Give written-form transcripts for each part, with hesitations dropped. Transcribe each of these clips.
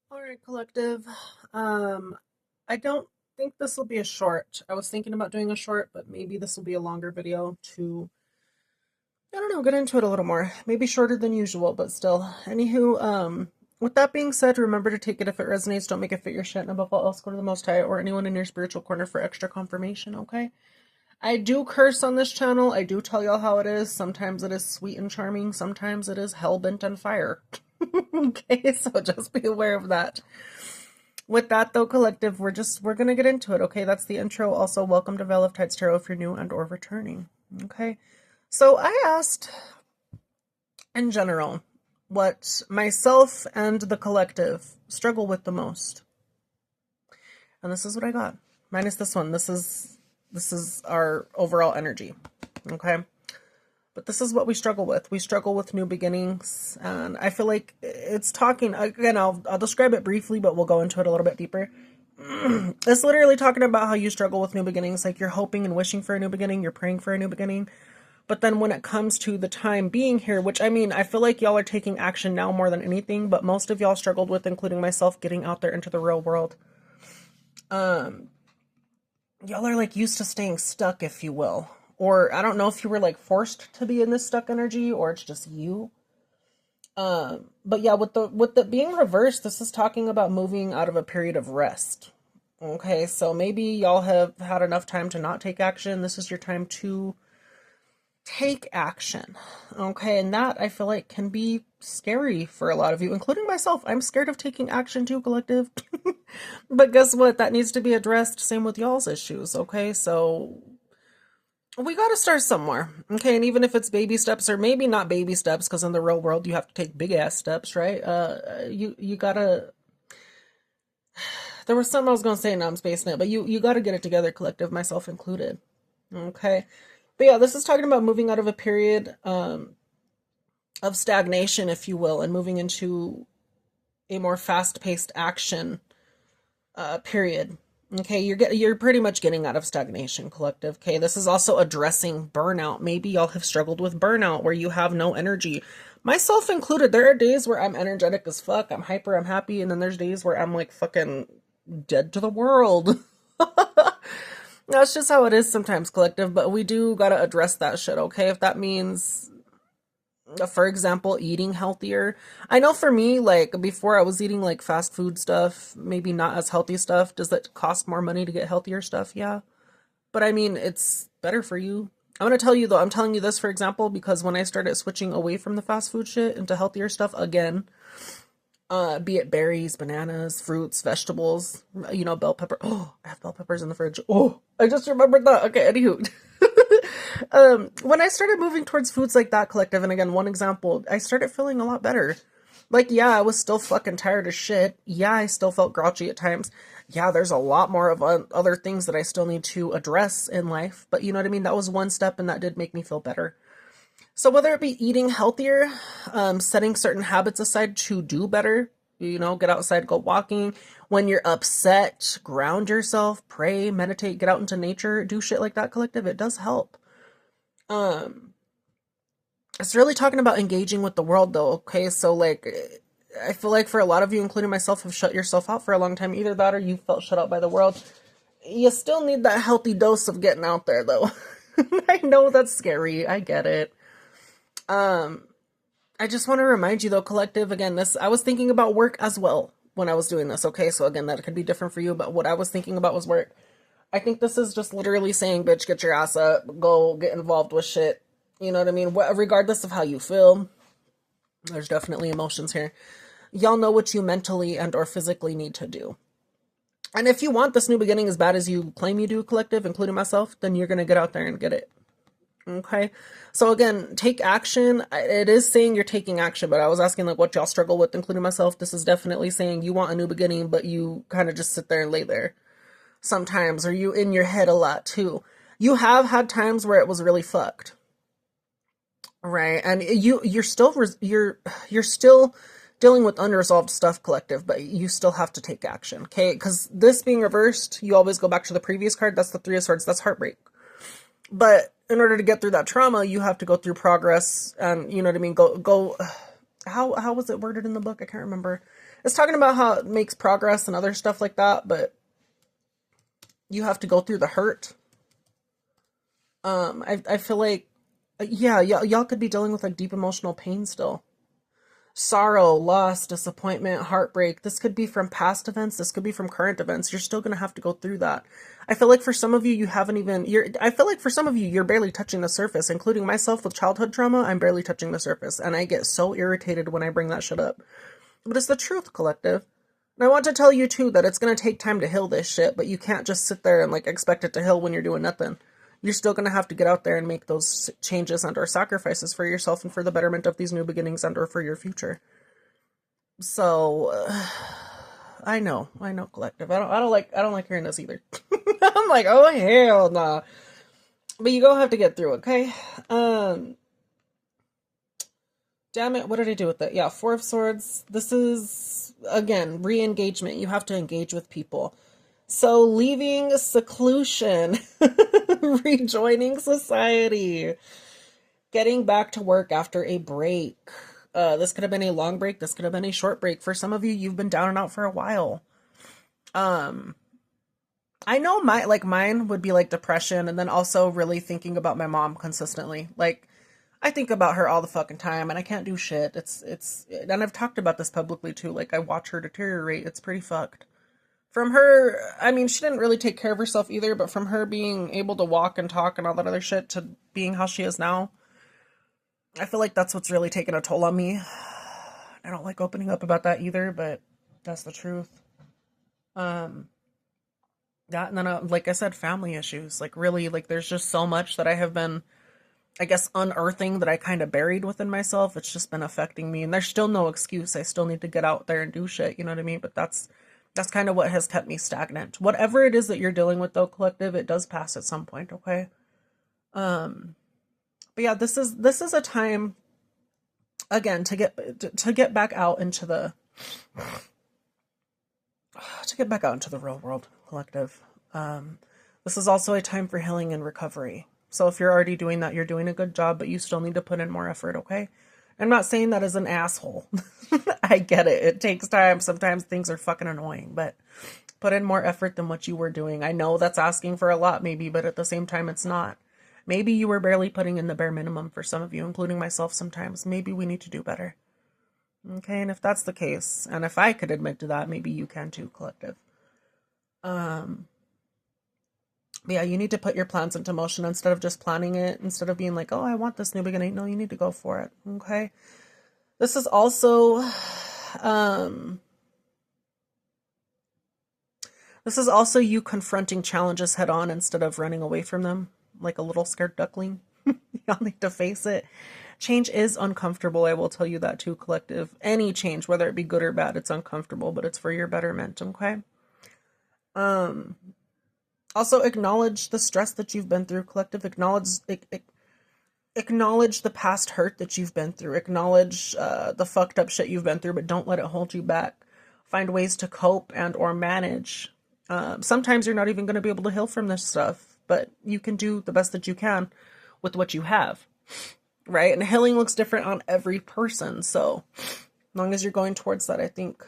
All right, collective. I don't think this will be a short. I was thinking about doing a short, but maybe this will be a longer video to, I don't know, get into it a little more. Maybe shorter than usual, but still. Anywho, with that being said, remember to take it if it resonates. Don't make it fit your shit, and above all else, go to the Most High or anyone in your spiritual corner for extra confirmation, okay? I do curse on this channel. I do tell y'all how it is. Sometimes it is sweet and charming. Sometimes it is hell bent on fire. Okay, so just be aware of that. With that though, collective, we're gonna get into it. Okay, that's the intro. Also, welcome to Veil of Tides Tarot if you're new and or returning. Okay, so I asked in general what myself and the collective struggle with the most, and this is what I got. Minus this one. This is our overall energy. Okay. But this is what we struggle with. We struggle with new beginnings, and I feel like it's talking again. I'll describe it briefly, but we'll go into it a little bit deeper. It's literally talking about how you struggle with new beginnings. Like you're hoping and wishing for a new beginning, you're praying for a new beginning, but then when it comes to the time being here, which I mean, I feel like y'all are taking action now more than anything, but most of y'all struggled with, including myself, getting out there into the real world. Um, y'all are like used to staying stuck, if you will. Or I don't know if you were like forced to be in this stuck energy or it's just you. But yeah, with the being reversed, this is talking about moving out of a period of rest. Okay, so maybe y'all have had enough time to not take action. This is your time to take action. Okay, and that I feel like can be scary for a lot of you, including myself. I'm scared of taking action too, collective. But guess what? That needs to be addressed. Same with y'all's issues. Okay, so we got to start somewhere. Okay, and even if it's baby steps or maybe not baby steps, because in the real world you have to take big ass steps, right? You gotta. There was something I was gonna say, and now I'm spacing it, but you gotta get it together, collective, myself included. Okay, but yeah, this is talking about moving out of a period of stagnation, if you will, and moving into a more fast-paced action period. Okay, you're pretty much getting out of stagnation, collective. Okay, this is also addressing burnout. Maybe y'all have struggled with burnout where you have no energy. Myself included. There are days where I'm energetic as fuck, I'm hyper, I'm happy, and then there's days where I'm like fucking dead to the world. That's just how it is sometimes, collective, but we do gotta address that shit, okay? If that means, for example, eating healthier. I know for me, like before I was eating like fast food stuff, maybe not as healthy stuff. Does that cost more money to get healthier stuff? Yeah. But I mean, it's better for you. I'm going to tell you though, I'm telling you this for example, because when I started switching away from the fast food shit into healthier stuff again, be it berries, bananas, fruits, vegetables, bell pepper. Oh, I have bell peppers in the fridge. Oh, I just remembered that. Okay, anywho. When I started moving towards foods like that, collective, and again, one example, I started feeling a lot better. Like, yeah, I was still fucking tired as shit. Yeah, I still felt grouchy at times. Yeah, there's a lot more of other things that I still need to address in life. But you know what I mean? That was one step, and that did make me feel better. So whether it be eating healthier, setting certain habits aside to do better, get outside, go walking. When you're upset, ground yourself, pray, meditate, get out into nature, do shit like that, collective. It does help. Um, it's really talking about engaging with the world though, okay? So like I feel like for a lot of you, including myself, have shut yourself out for a long time. Either that or you felt shut out by the world. You still need that healthy dose of getting out there though. I know that's scary. I get it. Um, I just want to remind you though, collective, again, this I was thinking about work as well when I was doing this, okay? So again, that could be different for you, but what I was thinking about was work. I think this is just literally saying, bitch, get your ass up, go get involved with shit. You know what I mean? Regardless of how you feel, there's definitely emotions here. Y'all know what you mentally and or physically need to do. And if you want this new beginning as bad as you claim you do, collective, including myself, then you're going to get out there and get it. Okay. So again, take action. It is saying you're taking action, but I was asking like what y'all struggle with, including myself. This is definitely saying you want a new beginning, but you kind of just sit there and lay there sometimes, or you in your head a lot too. You have had times where it was really fucked, right? And you're still dealing with unresolved stuff, collective, but you still have to take action, okay? Because this being reversed, you always go back to the previous card. That's the Three of Swords. That's heartbreak. But in order to get through that trauma, you have to go through progress, and you know what I mean. Go. How was it worded in the book? I can't remember. It's talking about how it makes progress and other stuff like that, but you have to go through the hurt. I feel like, yeah, y'all could be dealing with like deep emotional pain still. Sorrow, loss, disappointment, heartbreak. This could be from past events. This could be from current events. You're still going to have to go through that. I feel like for some of you, you haven't even, I feel like for some of you, you're barely touching the surface, including myself with childhood trauma. I'm barely touching the surface. And I get so irritated when I bring that shit up. But it's the truth, collective. And I want to tell you too that it's going to take time to heal this shit, but you can't just sit there and like expect it to heal when you're doing nothing. You're still going to have to get out there and make those changes and or sacrifices for yourself and for the betterment of these new beginnings and or for your future. So I know, collective. I don't like hearing this either. I'm like, oh hell nah. But you gonna have to get through it, okay? Damn it, what did I do with it? Yeah, Four of Swords. This is again re-engagement. You have to engage with people. So leaving seclusion, rejoining society, getting back to work after a break. This could have been a long break. This could have been a short break. For some of you, you've been down and out for a while. I know mine would be like depression and then also really thinking about my mom consistently. Like I think about her all the fucking time and I can't do shit. And I've talked about this publicly too. Like I watch her deteriorate. It's pretty fucked. From her, I mean, she didn't really take care of herself either, but from her being able to walk and talk and all that other shit to being how she is now, I feel like that's what's really taken a toll on me. I don't like opening up about that either, but that's the truth. That and then, like I said, family issues. Like really, like there's just so much that I have been, I guess, unearthing that I kind of buried within myself. It's just been affecting me, and there's still no excuse. I still need to get out there and do shit. You know what I mean? But that's kind of what has kept me stagnant. Whatever it is that you're dealing with, though, collective, it does pass at some point. Okay. But yeah, this is a time again to get back out into the real world, collective. This is also a time for healing and recovery. So if you're already doing that, you're doing a good job, but you still need to put in more effort. Okay. I'm not saying that as an asshole. I get it. It takes time. Sometimes things are fucking annoying, but put in more effort than what you were doing. I know that's asking for a lot maybe, but at the same time, it's not. Maybe you were barely putting in the bare minimum for some of you, including myself sometimes. Maybe we need to do better. Okay, and if that's the case, and if I could admit to that, maybe you can too, collective. Yeah, you need to put your plans into motion instead of just planning it, instead of being like, oh, I want this new beginning. No, you need to go for it. Okay. This is also, you confronting challenges head on instead of running away from them like a little scared duckling. Y'all need to face it. Change is uncomfortable. I will tell you that too, collective. Any change, whether it be good or bad, it's uncomfortable, but it's for your betterment. Okay. Also acknowledge the stress that you've been through, collective. Acknowledge the past hurt that you've been through. Acknowledge the fucked up shit you've been through, but don't let it hold you back. Find ways to cope and or manage. Sometimes you're not even going to be able to heal from this stuff, but you can do the best that you can with what you have, right? And healing looks different on every person. So as long as you're going towards that, I think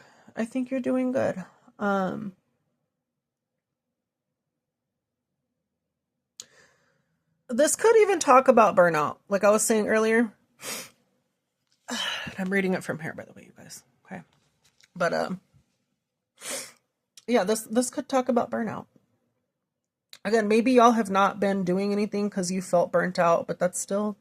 you're doing good. This could even talk about burnout. Like I was saying earlier. I'm reading it from here, by the way, you guys. Okay. But, yeah, this could talk about burnout. Again, maybe y'all have not been doing anything because you felt burnt out, but that's still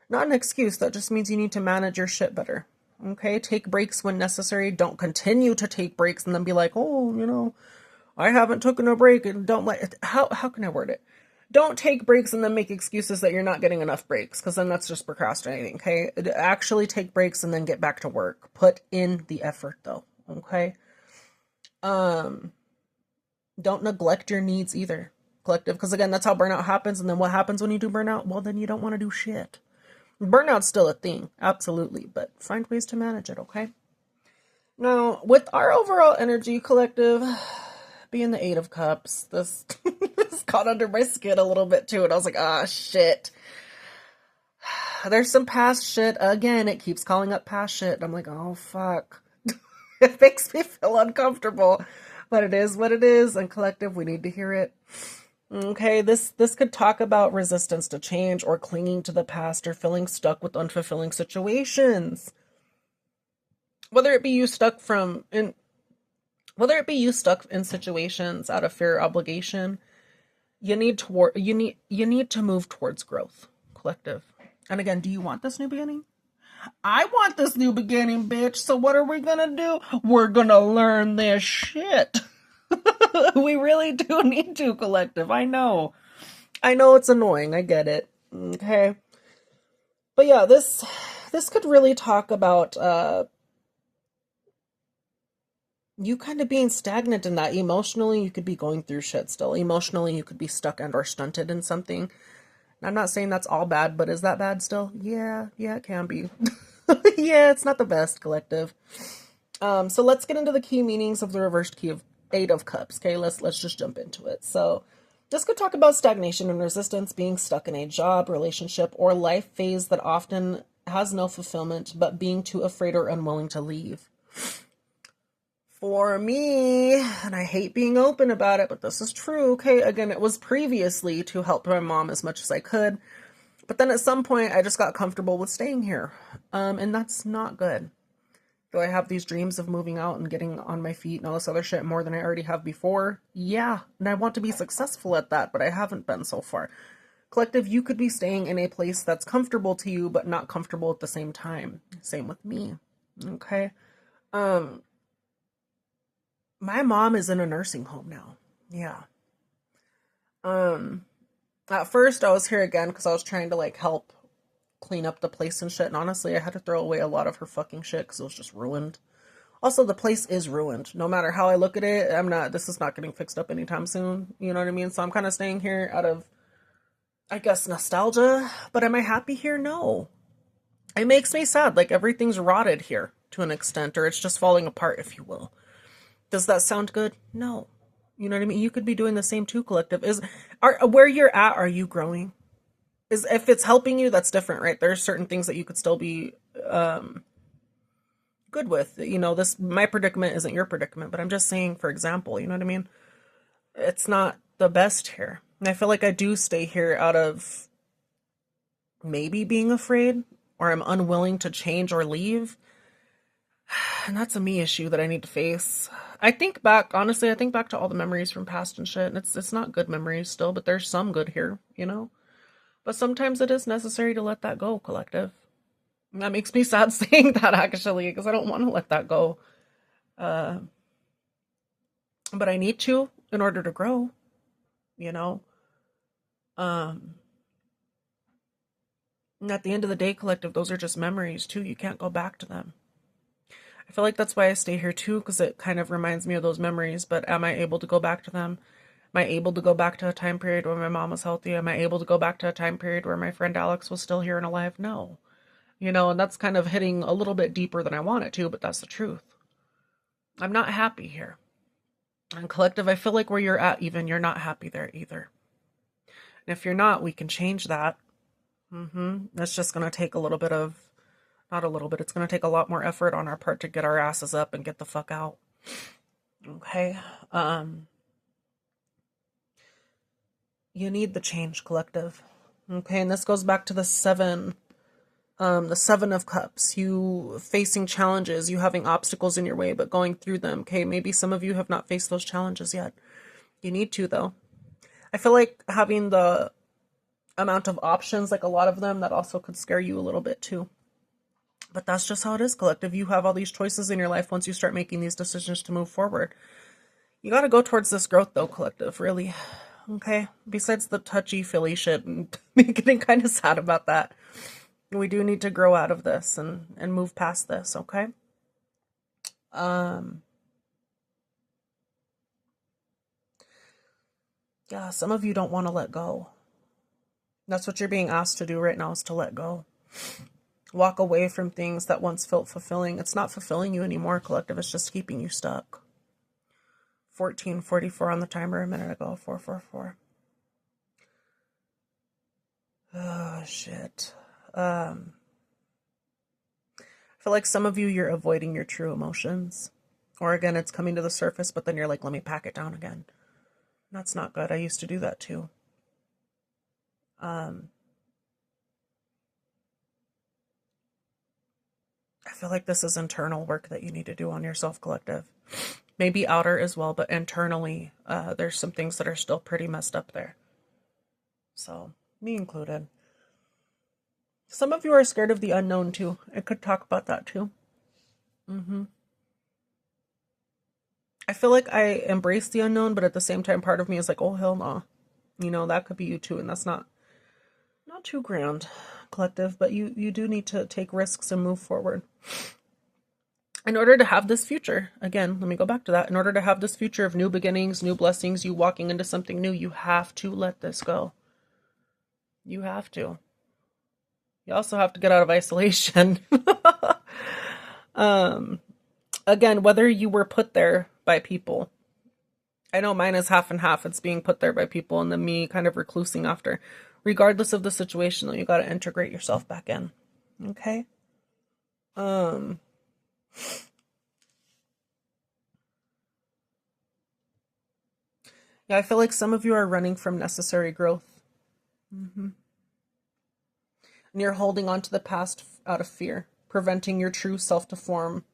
not an excuse. That just means you need to manage your shit better. Okay. Take breaks when necessary. Don't continue to take breaks and then be like, oh, I haven't taken a break, and don't let, how can I word it? Don't take breaks and then make excuses that you're not getting enough breaks, because then that's just procrastinating, okay? Actually take breaks and then get back to work. Put in the effort, though, okay? Don't neglect your needs either, collective, because again, that's how burnout happens, and then what happens when you do burnout? Well, then you don't want to do shit. Burnout's still a thing, absolutely, but find ways to manage it, okay? Now, with our overall energy, collective, being the Eight of Cups, this got under my skin a little bit too, and I was like, shit. There's some past shit. Again, it keeps calling up past shit. I'm like, oh, fuck. It makes me feel uncomfortable, but it is what it is. And collective, we need to hear it. Okay, this could talk about resistance to change or clinging to the past or feeling stuck with unfulfilling situations. Whether it be you stuck from in whether it be you stuck in situations out of fear or obligation, you need to move towards growth, collective. And again, do you want this new beginning? I want this new beginning, bitch. So what are we gonna do? We're gonna learn this shit. We really do need to, collective. I know. I know it's annoying. I get it. Okay. But yeah, this could really talk about you kind of being stagnant in that. Emotionally, you could be going through shit still. Emotionally, you could be stuck and or stunted in something. I'm not saying that's all bad, but is that bad still? Yeah, it can be. Yeah, it's not the best, collective. So let's get into the key meanings of the reversed key of Eight of Cups. Okay, let's just jump into it. So this could talk about stagnation and resistance, being stuck in a job, relationship, or life phase that often has no fulfillment, but being too afraid or unwilling to leave. For me, and I hate being open about it, but this is true. Okay, again, it was previously to help my mom as much as I could. But then at some point, I just got comfortable with staying here. And that's not good. Do I have these dreams of moving out and getting on my feet and all this other shit more than I already have before? Yeah, and I want to be successful at that, but I haven't been so far. Collective, you could be staying in a place that's comfortable to you, but not comfortable at the same time. Same with me. Okay? My mom is in a nursing home now. Yeah. At first I was here again because I was trying to like help clean up the place and shit. And honestly, I had to throw away a lot of her fucking shit because it was just ruined. Also, the place is ruined. No matter how I look at it, this is not getting fixed up anytime soon. You know what I mean? So I'm kind of staying here out of, I guess, nostalgia. But am I happy here? No. It makes me sad. Like everything's rotted here to an extent, or it's just falling apart, if you will. Does that sound good? No. You know what I mean? You could be doing the same too, collective. Where you're at, are you growing? If it's helping you, that's different, right? There's certain things that you could still be good with. You know, my predicament isn't your predicament, but I'm just saying, for example, you know what I mean? It's not the best here. And I feel like I do stay here out of maybe being afraid, or I'm unwilling to change or leave. And that's a me issue that I need to face. Honestly, I think back to all the memories from past and shit, and it's not good memories still, but there's some good here, you know? But sometimes it is necessary to let that go, collective. And that makes me sad saying that, actually, because I don't want to let that go. But I need to in order to grow, you know? And at the end of the day, collective, those are just memories, too. You can't go back to them. I feel like that's why I stay here too, because it kind of reminds me of those memories. But am I able to go back to them? Am I able to go back to a time period where my mom was healthy? Am I able to go back to a time period where my friend Alex was still here and alive? No. You know, and that's kind of hitting a little bit deeper than I want it to, but that's the truth. I'm not happy here. And collective, I feel like where you're at, even, you're not happy there either. And if you're not, we can change that. That's just going to take a little bit of, not a little bit, it's going to take a lot more effort on our part to get our asses up and get the fuck out. Okay? You need the change, collective. Okay, and this goes back to the Seven of Cups. You facing challenges, you having obstacles in your way, but going through them. Okay, maybe some of you have not faced those challenges yet. You need to, though. I feel like having the amount of options, like a lot of them, that also could scare you a little bit too. But that's just how it is, collective. You have all these choices in your life once you start making these decisions to move forward. You got to go towards this growth, though, collective, really. Okay? Besides the touchy-feely shit and me getting kind of sad about that, we do need to grow out of this and move past this, okay? Yeah, some of you don't want to let go. That's what you're being asked to do right now, is to let go. Walk away from things that once felt fulfilling. It's not fulfilling you anymore, collective. It's just keeping you stuck. 14:44 on the timer a minute ago. 444. Oh, shit. I feel like some of you, you're avoiding your true emotions. Or again, it's coming to the surface, but then you're like, let me pack it down again. That's not good. I used to do that too. I feel like this is internal work that you need to do on yourself, collective. Maybe outer as well, but internally, there's some things that are still pretty messed up there. So, me included. Some of you are scared of the unknown too. I could talk about that too. I feel like I embrace the unknown, but at the same time, part of me is like, oh, hell no. You know, that could be you too, and that's not too grand, collective, but you do need to take risks and move forward. In order to have this future, again, let me go back to that. In order to have this future of new beginnings, new blessings, you walking into something new, you have to let this go. You have to. You also have to get out of isolation. Again, whether you were put there by people. I know mine is half and half. It's being put there by people and then me kind of reclusing after. Regardless of the situation, though, you got to integrate yourself back in. Okay? Yeah, I feel like some of you are running from necessary growth. And you're holding on to the past out of fear, preventing your true self to form,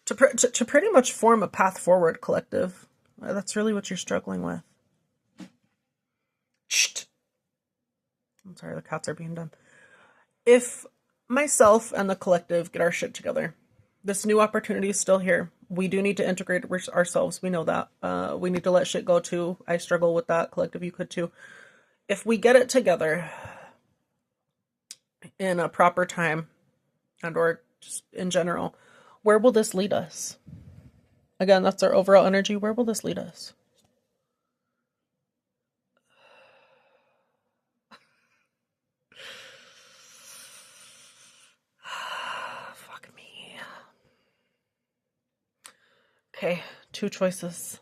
to pretty much form a path forward, collective. That's really what you're struggling with. Shh. I'm sorry, the cats are being done. If myself and the collective get our shit together, this new opportunity is still here. We do need to integrate ourselves. We know that. We need to let shit go too. I struggle with that. Collective, you could too. If we get it together in a proper time and or just in general, where will this lead us? Again, that's our overall energy. Where will this lead us? Fuck me. Okay, 2 choices.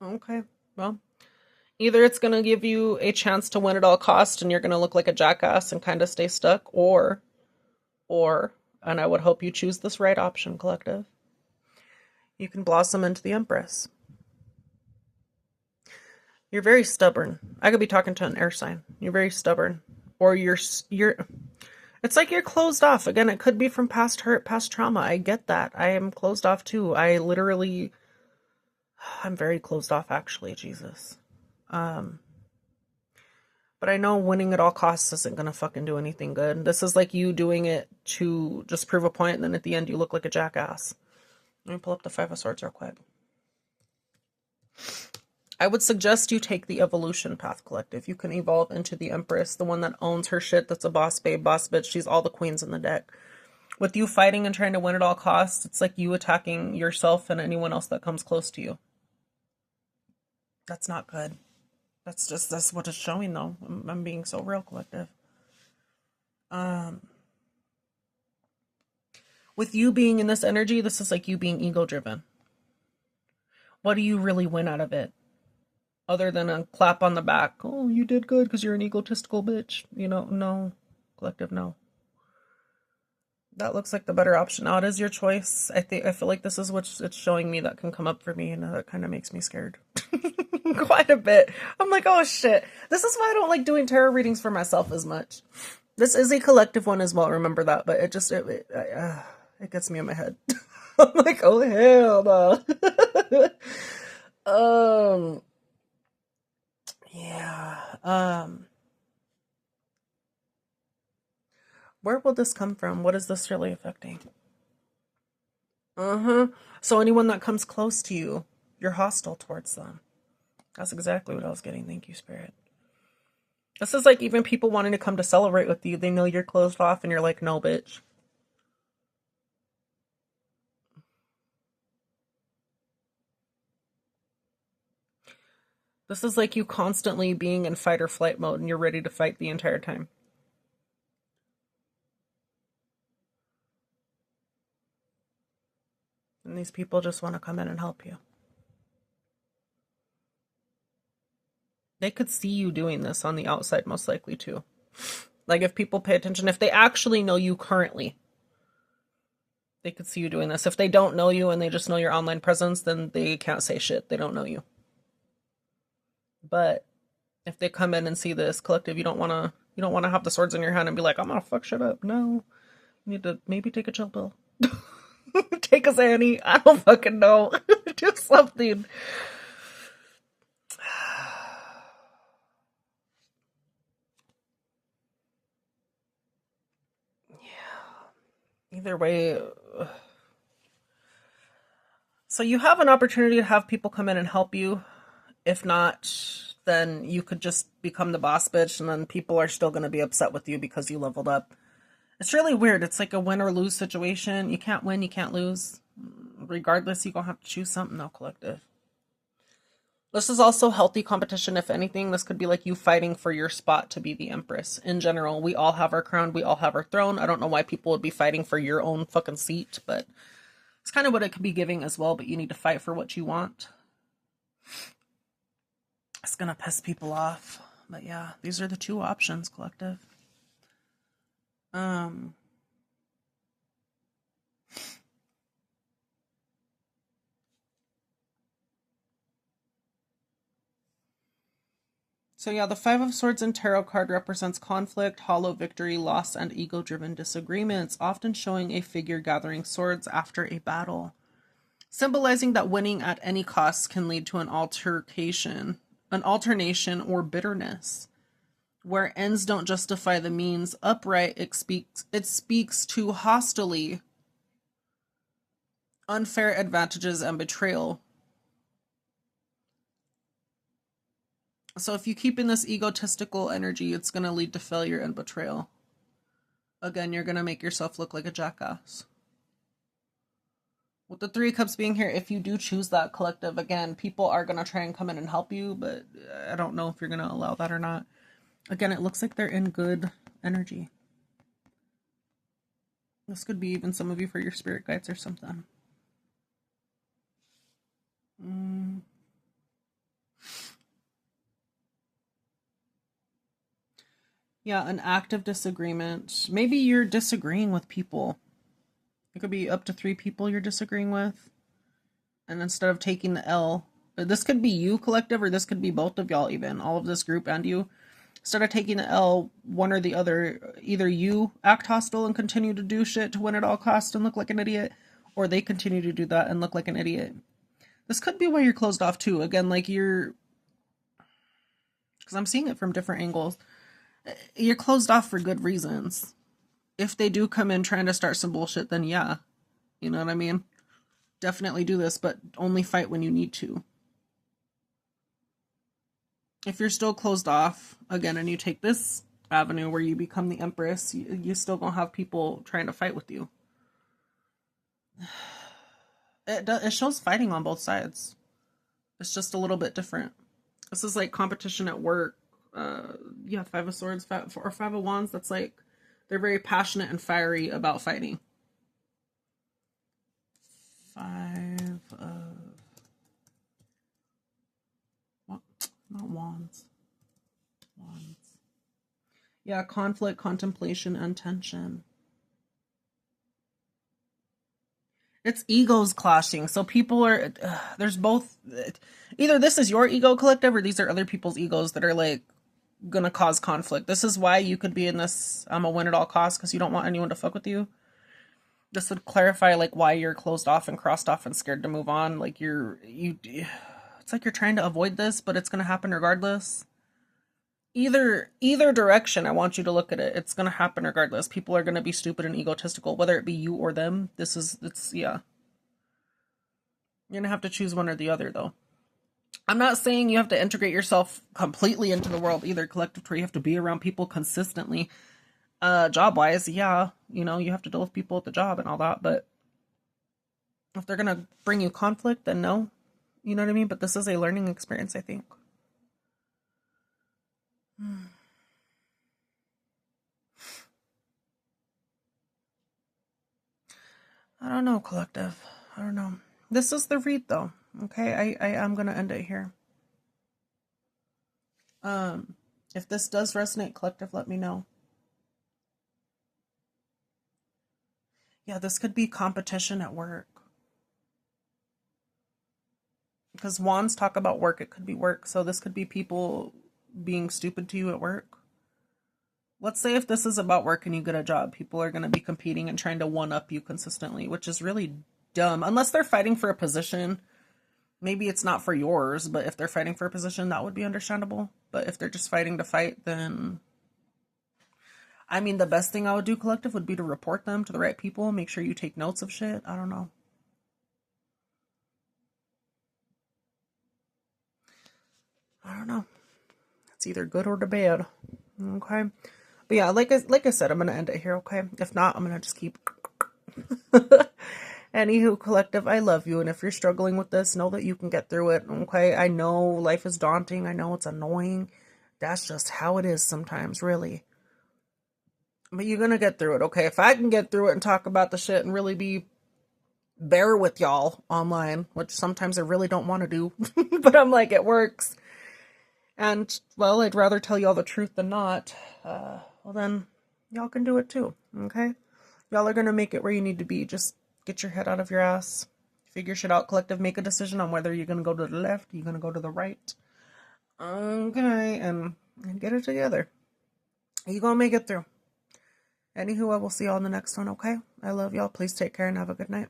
Okay, well, either it's going to give you a chance to win at all costs and you're going to look like a jackass and kind of stay stuck, or, and I would hope you choose this right option, collective, you can blossom into the Empress. You're very stubborn. I could be talking to an air sign. You're very stubborn. Or you're it's like you're closed off. Again, it could be from past hurt, past trauma. I get that. I am closed off too. I'm very closed off actually, Jesus. But I know winning at all costs isn't gonna fucking do anything good. This is like you doing it to just prove a point, and then at the end you look like a jackass. Let me pull up the 5 of Swords real quick. I would suggest you take the evolution path, collective. You can evolve into the Empress, the one that owns her shit, that's a boss babe, boss bitch. She's all the queens in the deck. With you fighting and trying to win at all costs, it's like you attacking yourself and anyone else that comes close to you. That's not good. That's what it's showing, though. I'm being so real, collective. With you being in this energy, this is like you being ego-driven. What do you really win out of it? Other than a clap on the back. Oh, you did good because you're an egotistical bitch. You know, no. Collective, no. That looks like the better option. Now, it is your choice. I feel like this is what it's showing me that can come up for me, and that kind of makes me scared. Quite a bit. I'm like, oh shit. This is why I don't like doing tarot readings for myself as much. This is a collective one as well, remember that, but it gets me in my head. I'm like, oh hell no. Yeah. Where will this come from? What is this really affecting? So anyone that comes close to you, you're hostile towards them. That's exactly what I was getting. Thank you, Spirit. This is like even people wanting to come to celebrate with you. They know you're closed off and you're like, no, bitch. This is like you constantly being in fight or flight mode and you're ready to fight the entire time. And these people just want to come in and help you. They could see you doing this on the outside, most likely, too. Like, if people pay attention, if they actually know you currently, They could see you doing this. If they don't know you and they just know your online presence, then they can't say shit. They don't know you. But if they come in and see this collective, you don't want to have the swords in your hand and be like, I'm gonna fuck shit up. No, you need to maybe take a chill pill. Take a Xanny. I don't fucking know. Do something. Either way. So you have an opportunity to have people come in and help you. If not, then you could just become the boss bitch, and then people are still going to be upset with you because you leveled up. It's really weird. It's like a win or lose situation. You can't win, you can't lose. Regardless, you're going to have to choose something though, collective. This is also healthy competition, if anything. This could be like you fighting for your spot to be the Empress. In general, we all have our crown, we all have our throne. I don't know why people would be fighting for your own fucking seat, but it's kind of what it could be giving as well, but you need to fight for what you want. It's gonna piss people off. But yeah, these are the two options, collective. So yeah, the Five of Swords in Tarot card represents conflict, hollow victory, loss, and ego-driven disagreements, often showing a figure gathering swords after a battle, symbolizing that winning at any cost can lead to an alternation, or bitterness. Where ends don't justify the means, upright, it speaks to hostility, unfair advantages, and betrayal. So if you keep in this egotistical energy, it's going to lead to failure and betrayal. Again, you're going to make yourself look like a jackass. With the Three of Cups being here, if you do choose that collective, again, people are going to try and come in and help you, but I don't know if you're going to allow that or not. Again, it looks like they're in good energy. This could be even some of you for your spirit guides or something. Yeah, an active disagreement. Maybe you're disagreeing with people. It could be up to 3 people you're disagreeing with. And instead of taking the L, this could be you, collective, or this could be both of y'all even, all of this group and you. Instead of taking the L, one or the other, either you act hostile and continue to do shit to win at all costs and look like an idiot, or they continue to do that and look like an idiot. This could be why you're closed off too. Again, like because I'm seeing it from different angles. You're closed off for good reasons. If they do come in trying to start some bullshit, then yeah. You know what I mean? Definitely do this, but only fight when you need to. If you're still closed off, again, and you take this avenue where you become the Empress, you still gonna have people trying to fight with you. It shows fighting on both sides. It's just a little bit different. This is like competition at work. Yeah, Five of Swords or Five of Wands. That's like they're very passionate and fiery about fighting. Five of what? Not Wands. Wands. Yeah, conflict, contemplation, and tension. It's egos clashing. So people are there's both. Either this is your ego collective, or these are other people's egos that are like gonna cause conflict. This is why you could be in this I'm a win at all costs, because you don't want anyone to fuck with you. This would clarify like why you're closed off and crossed off and scared to move on. Like it's like you're trying to avoid this, but it's gonna happen regardless. Either direction, I want you to look at it. It's gonna happen regardless. People are gonna be stupid and egotistical, whether it be you or them. It's yeah. You're gonna have to choose one or the other though. I'm not saying you have to integrate yourself completely into the world either, collective, where you have to be around people consistently. Job-wise, yeah, you have to deal with people at the job and all that, but if they're gonna bring you conflict, then no. You know what I mean? But this is a learning experience, I think. I don't know, collective. I don't know. This is the read, though. Okay, I am gonna end it here. If this does resonate, collective, let me know. Yeah, this could be competition at work. Because wands talk about work, it could be work. So this could be people being stupid to you at work. Let's say if this is about work and you get a job, people are going to be competing and trying to one up you consistently, which is really dumb. Unless they're fighting for a position. Maybe it's not for yours, but if they're fighting for a position, that would be understandable. But if they're just fighting to fight, then I mean, the best thing I would do, collective, would be to report them to the right people. Make sure you take notes of shit. I don't know. I don't know. It's either good or the bad. Okay. But yeah, like I said, I'm gonna end it here, okay? If not, I'm gonna just keep Anywho, collective, I love you, and if you're struggling with this, know that you can get through it, okay? I know life is daunting. I know it's annoying. That's just how it is sometimes, really. But you're gonna get through it, okay? If I can get through it and talk about the shit and really be bear with y'all online, which sometimes I really don't want to do, but I'm like, it works. And, well, I'd rather tell y'all the truth than not. Well, then, y'all can do it too, okay? Y'all are gonna make it where you need to be. Just get your head out of your ass. Figure shit out, collective. Make a decision on whether you're gonna go to the left, you're gonna go to the right. Okay, and get it together. You're gonna make it through. Anywho, I will see y'all in the next one, okay? I love y'all. Please take care and have a good night.